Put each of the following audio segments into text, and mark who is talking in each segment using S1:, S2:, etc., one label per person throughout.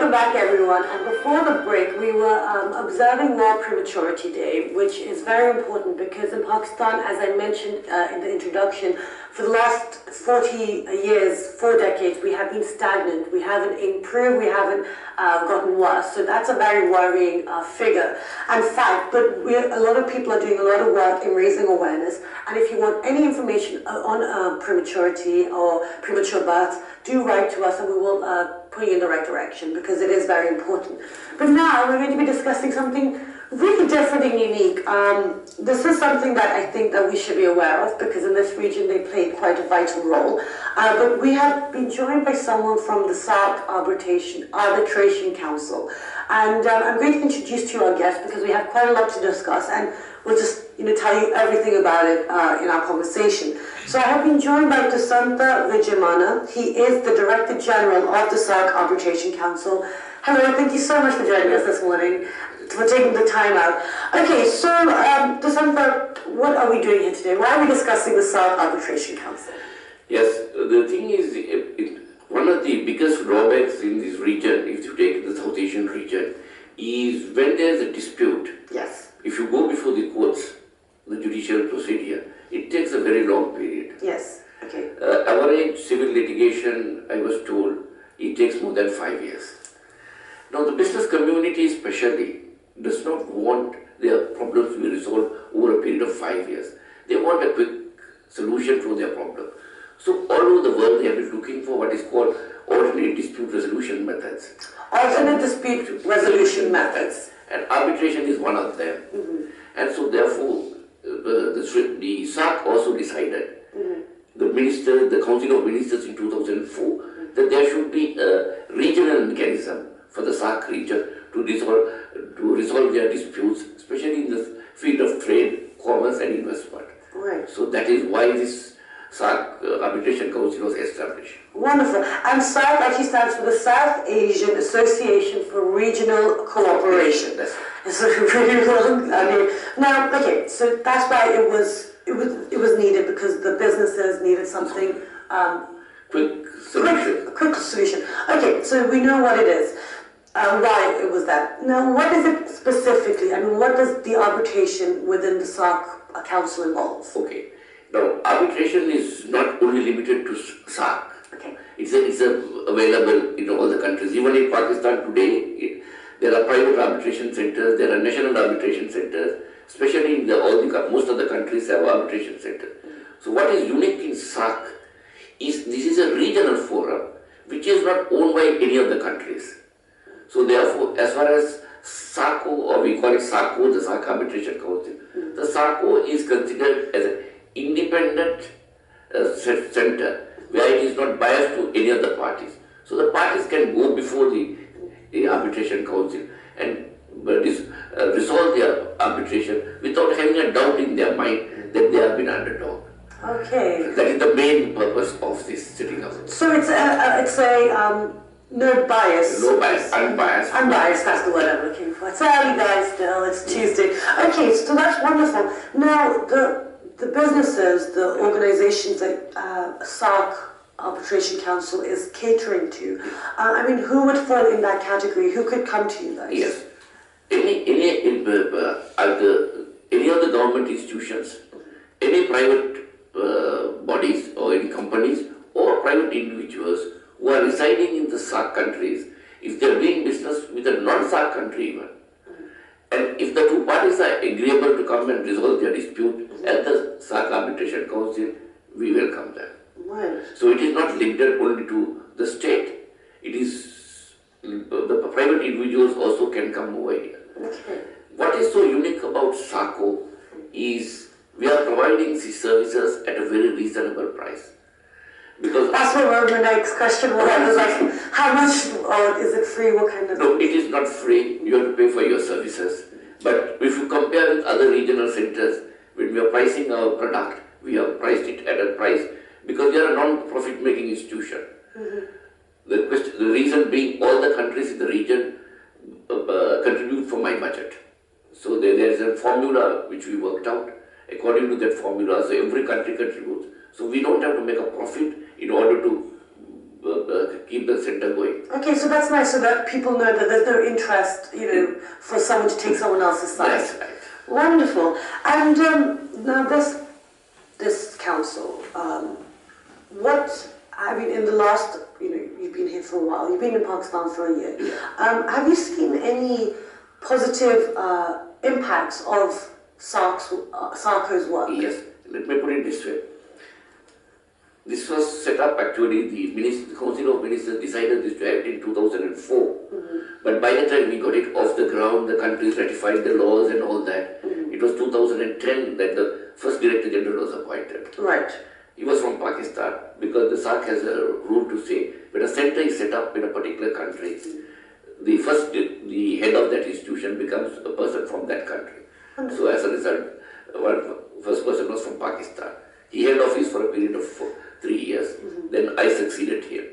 S1: Welcome back, everyone. And before the break, we were observing World Prematurity Day, which is very important because in Pakistan, as I mentioned in the introduction, for the last 40 years, 4 decades, we have been stagnant. We haven't improved, we haven't gotten worse. So that's a very worrying figure and fact. But a lot of people are doing a lot of work in raising awareness. And if you want any information on prematurity or premature birth, do write to us and we will put you in the right direction because it is very important. But now we're going to be discussing something really different and unique. This is something that I think that we should be aware of because in this region they played quite a vital role. But we have been joined by someone from the SAARC Arbitration Council. And I'm going to introduce to you our guest because we have quite a lot to discuss and we'll just tell you everything about it in our conversation. So I have been joined by Dasanta Vijayamana. He is the Director General of the SAARC Arbitration Council. Hello, thank you so much for joining us this morning, for taking the time out. Okay, so Dasanta, what are we doing here today? Why are we discussing the SAARC Arbitration Council?
S2: Yes, the thing is, one of the biggest drawbacks in this region, if you take the South Asian region, is when there is a dispute.
S1: Yes.
S2: If you go before the courts, the judicial procedure, it takes a very long period.
S1: Yes, okay.
S2: Average civil litigation, I was told, it takes more than 5 years. Now the business community especially does not want their problems to be resolved over a period of 5 years. They want a quick solution to their problem. So all over the world they have been looking for what is called alternate dispute resolution methods.
S1: Alternate dispute resolution methods.
S2: And arbitration is one of them. And so therefore the SAARC also decided, the Council of Ministers in 2004, that there should be a regional mechanism for the SAARC region to resolve their disputes, especially in the field of trade, commerce and investment.
S1: Right.
S2: So that is why this SAARC Arbitration Council was established.
S1: Wonderful. And SAARC actually stands for the South Asian Association for Regional Cooperation. It's a really long name. Now, okay, so that's why it was needed because the businesses needed something
S2: quick solution.
S1: Quick solution. Okay, so we know what it is. Why it was that. Now, what is it specifically? I mean, what does the arbitration within the SAARC Council involve?
S2: Okay. Now, arbitration is not only limited to SAARC.
S1: Okay.
S2: It's available in all the countries. Even in Pakistan today, there are private arbitration centers, there are national arbitration centers, especially in most of the countries have arbitration centers. So what is unique in SAARC is this is a regional forum which is not owned by any of the countries. So therefore, as far as SARCO, or we call it SARCO, the SAARC Arbitration Council, the SARCO is considered as an independent center where it is not biased to any of the parties. So the parties can go before the Arbitration Council and resolve their arbitration without having a doubt in their mind that they have been underdog.
S1: Okay.
S2: That is the main purpose of this sitting up.
S1: So it's a no bias.
S2: No bias, unbiased.
S1: Unbiased, that's the word I'm looking for. It's early guys still, it's Tuesday. Okay, so that's wonderful. Now, the businesses, the organizations that SAARC Arbitration Council is catering to, I mean, who would fall in that category? Who could come to you guys?
S2: Yes. Any of the government institutions, any private bodies or any companies or private individuals who are residing in the SAARC countries, if they are doing business with a non-SAARC country even, and if the two parties are agreeable to come and resolve their dispute at the SAARC Arbitration Council, we welcome them.
S1: Right.
S2: So it is not limited only to the state. It is the private individuals also can come over here.
S1: Okay.
S2: What is so unique about SARCO is we are providing these services at a very reasonable price. Because
S1: that's what my next question was. Like, how much, or is it free? What kind of?
S2: No, it is not free. You have to pay for your services. But if you compare with other regional centers, when we are pricing our product, we have priced it at a price because we are a non-profit making institution. The reason being all the countries in the region contribute for my budget. So there is a formula which we worked out. According to that formula, so every country contributes. So we don't have to make a profit in order to keep the center going.
S1: Okay, so that's nice, so that people know that there's no interest, for someone to take someone else's side.
S2: That's right.
S1: Wonderful. And now this council, in the last, you've been here for a while, you've been in Pakistan for a year.
S2: Yeah.
S1: Have you seen any positive impacts of SAARC's work?
S2: Yes, let me put it this way. This was set up actually, the Council of Ministers decided this to act in 2004. But by the time we got it off the ground, the countries ratified the laws and all that. It was 2010 that the first Director General was appointed.
S1: Right.
S2: He was from Pakistan because the SAARC has a rule to say when a center is set up in a particular country, the head of that institution becomes a person from that country. So as a result, first person was from Pakistan. He held office for a period of 3 years. Then I succeeded him.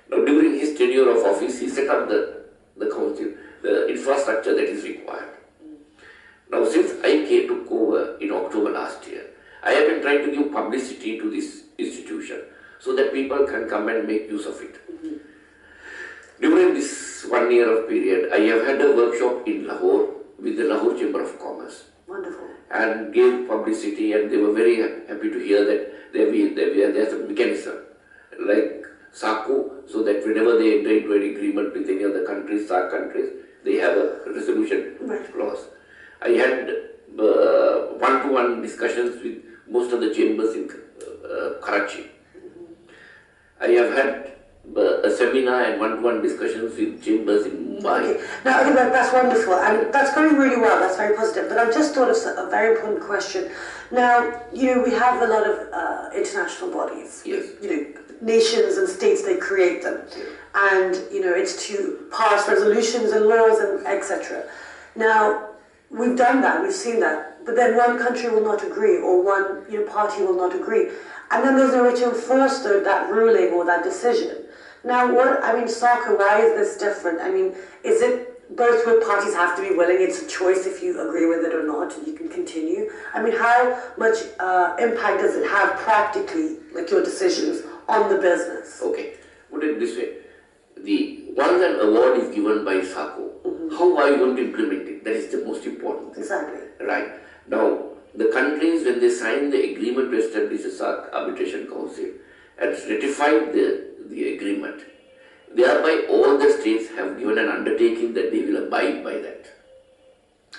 S2: Now during his tenure of office, he set up the council, the infrastructure that is required. Now since I took over in October last year, I have been trying to give publicity to this institution so that people can come and make use of it. During this 1 year of period, I have had a workshop in Lahore with the Lahore Chamber of Commerce.
S1: Wonderful.
S2: And gave publicity, and they were very happy to hear that there's a mechanism like sarco, so that whenever they enter into an agreement with any other countries, SAARC countries, they have a resolution clause. I had one-to-one discussions with most of the chambers in Karachi. I have had a seminar and one-to-one discussions with chambers in Mumbai.
S1: Okay. Now, that's wonderful, and that's going really well. That's very positive. But I've just thought of a very important question. Now, we have a lot of international bodies.
S2: Yes.
S1: Nations and states, they create them, and it's to pass resolutions and laws and etc. Now, we've done that. We've seen that. But then one country will not agree, or one party will not agree, and then there's no way to enforce that ruling or that decision. Now, SAARC, why is this different? Is it both parties have to be willing? It's a choice if you agree with it or not, and you can continue. How much impact does it have practically, like your decisions, on the business?
S2: Okay, put it this way. Once an award is given by SAARC, how are you going to implement it? That is the most important thing.
S1: Exactly.
S2: Right. Now, the countries, when they sign the agreement to establish a SAARC Arbitration Council and ratified the agreement, thereby all the states have given an undertaking that they will abide by that.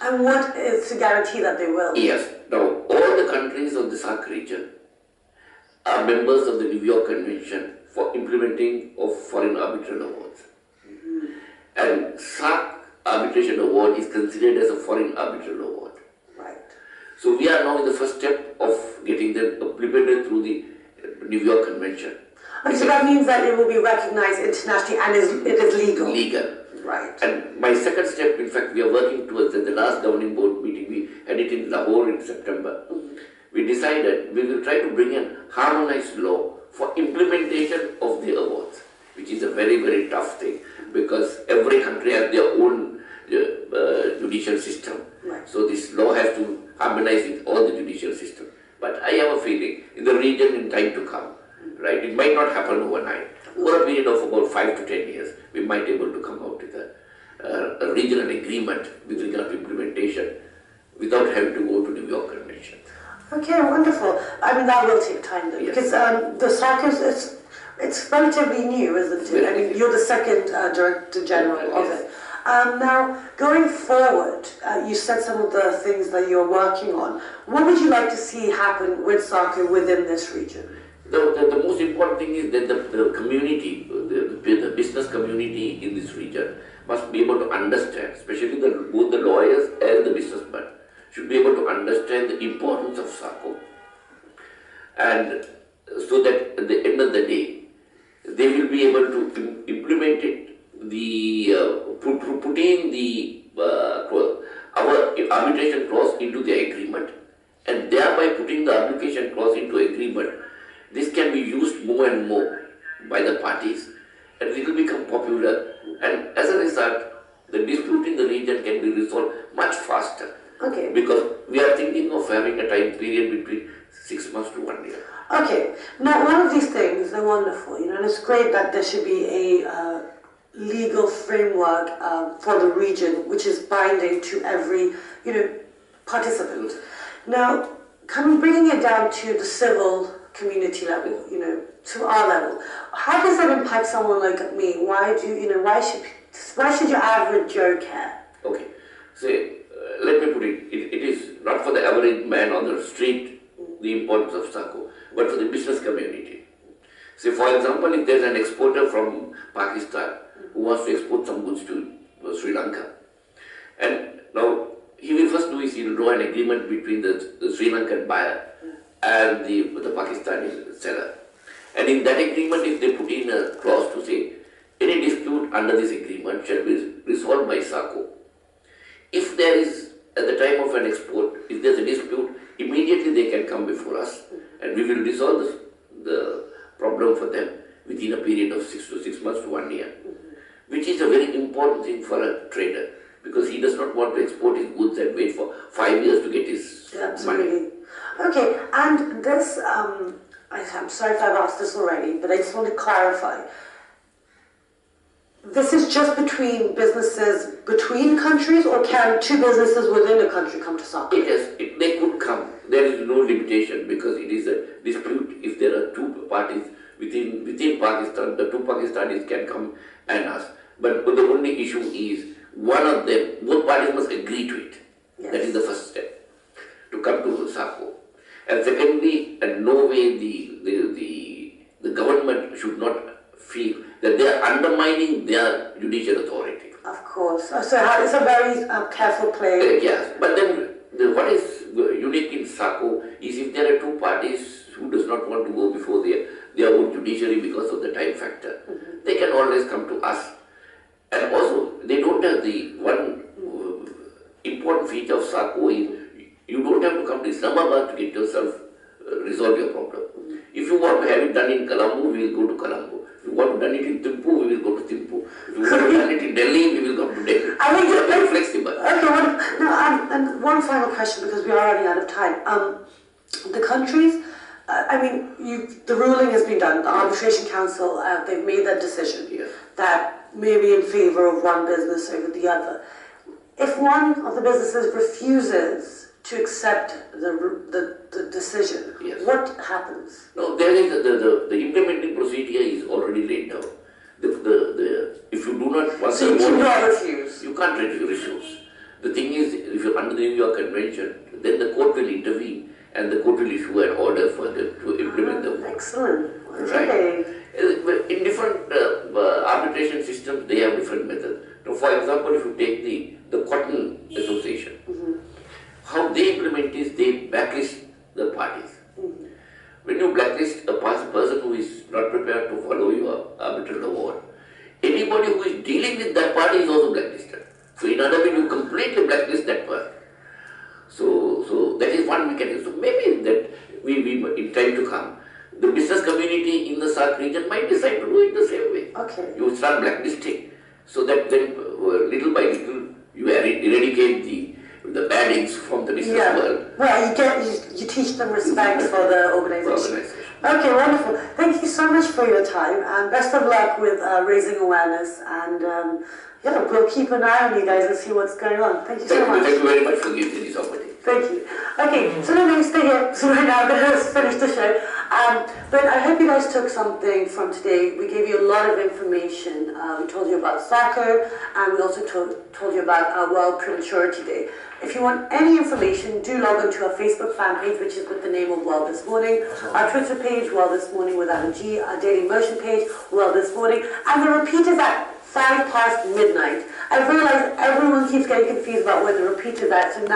S1: And what is to guarantee that they will?
S2: Yes. Now, all the countries of the SAARC region are members of the New York Convention for implementing of foreign arbitral awards. And SAARC Arbitration Award is considered as a foreign arbitral award.
S1: Right.
S2: So we are now in the first step of getting them implemented through the New York Convention.
S1: Okay, so that means that it will be recognized internationally and it is legal.
S2: Legal.
S1: Right.
S2: And my second step, in fact, we are working towards the last governing board meeting. We had it in Lahore in September. We decided we will try to bring in harmonized law for implementation of the awards, which is a very, very tough thing because every country has their own judicial system.
S1: Right.
S2: So this law has to harmonize with all the judicial system. But I have a feeling in the region in time to come, right? It might not happen overnight. Over a period of about 5 to 10 years, we might be able to come out with a regional agreement with regard to implementation without having to go to New York Convention.
S1: Okay, wonderful. That will take time though, because the SAARC it's relatively new, isn't it? You're the second Director General of it. Now, going forward, you said some of the things that you're working on. What would you like to see happen with SAARC within this region?
S2: The most important thing is that the community, the business community in this region must be able to understand, especially both the lawyers and the businessmen, should be able to understand the importance of SAARC. And so that at the end of the day, they will be able to implement it, putting our arbitration clause into the agreement, and thereby putting the arbitration clause into agreement. This can be used more and more by the parties, and it will become popular, and as a result, the dispute in the region can be resolved much faster.
S1: Okay.
S2: Because we are thinking thinking of having a time period between 6 months to 1 year.
S1: Okay, now one of these things, they're wonderful, and it's great that there should be a legal framework for the region, which is binding to every, participant. Now, bringing it down to the civil community level, to our level, how does that impact someone like me? Why should your average Joe care?
S2: Okay, so let me put it, it is not for the average man on the street, the importance of SAARC, but for the business community. Say, for example, if there's an exporter from Pakistan who wants to export some goods to Sri Lanka, and now he will first do is he will draw an agreement between the Sri Lankan buyer and the Pakistani seller. And in that agreement, if they put in a clause to say, any dispute under this agreement shall be resolved by SAARC. If there is, at the time of an export, if there's a dispute, immediately they can come before us and we will resolve the problem for them within a period of 6 months to 1 year, which is a very important thing for a trader, because he does not want to export his goods and wait for 5 years to get his money.
S1: Okay, and this, I'm sorry if I've asked this already, but I just want to clarify. This is just between businesses between countries, or can two businesses within a country come to SAARC?
S2: They could come. There is no limitation, because it is a dispute. If there are two parties within Pakistan, the two Pakistanis can come and ask. But the only issue is one of them, both parties must agree to it.
S1: Yes.
S2: That is the first step to come to SAARC. And secondly, in no way the government should not feel that they are undermining their judicial authority.
S1: Of course. So it's a very careful play.
S2: Yes, but then what is unique in SAARC is if there are two parties who does not want to go before their own judiciary because of the time factor, they can always come to us. And also, they don't have the one important feature of SAARC is you don't have to come to Islamabad to get yourself resolve your problem. If you want to have it done in Colombo, we will go to Colombo. If you want to done it in Thimphu, we will go to Thimphu. If you want to done it in Delhi, we will come to Delhi.
S1: I mean,
S2: we are very flexible.
S1: Okay, and one final question, because we are running out of time. The countries, the ruling has been done. The Arbitration Council, they've made that decision that may be in favor of one business over the other. If one of the businesses refuses to accept the decision, what happens?
S2: No, there is the implementing procedure is already laid down. If you do not want
S1: so you cannot refuse.
S2: You can't refuse. The thing is, if you're under the New York Convention, then the court will intervene and the court will issue an order for them to implement the law.
S1: Excellent.
S2: Right. In different arbitration systems, they have different methods. Now, for example, if you take the Cotton Association, how they implement is they blacklist the parties. When you blacklist a person who is not prepared to follow your arbitral award, anybody who is dealing with that party is also blacklisted. So in other words, you completely blacklist that person. So that is one mechanism. So maybe that we in time to come, the business community in the SAARC region might decide to do it the same way.
S1: Okay.
S2: You start blacklisting, so that then little by little you eradicate the baddings from the business world.
S1: Well, you teach them respect for the organization. Okay, wonderful. Thank you so much for your time, and best of luck with raising awareness. And we'll keep an eye on you guys and see what's going on. Thank you so much.
S2: Thank you very much for giving me this opportunity.
S1: Thank you. Okay, so let me stay here. So right now I'm going to finish the show. But I hope you guys took something from today. We gave you a lot of information. We told you about SAARC, and we also told you about our World Prematurity Day. If you want any information, do log on to our Facebook fan page, which is with the name of World This Morning, our Twitter page, World This Morning without a G, our Daily Motion page, World This Morning, and the repeat is at 5 past midnight. I realize everyone keeps getting confused about where the repeat is at, so now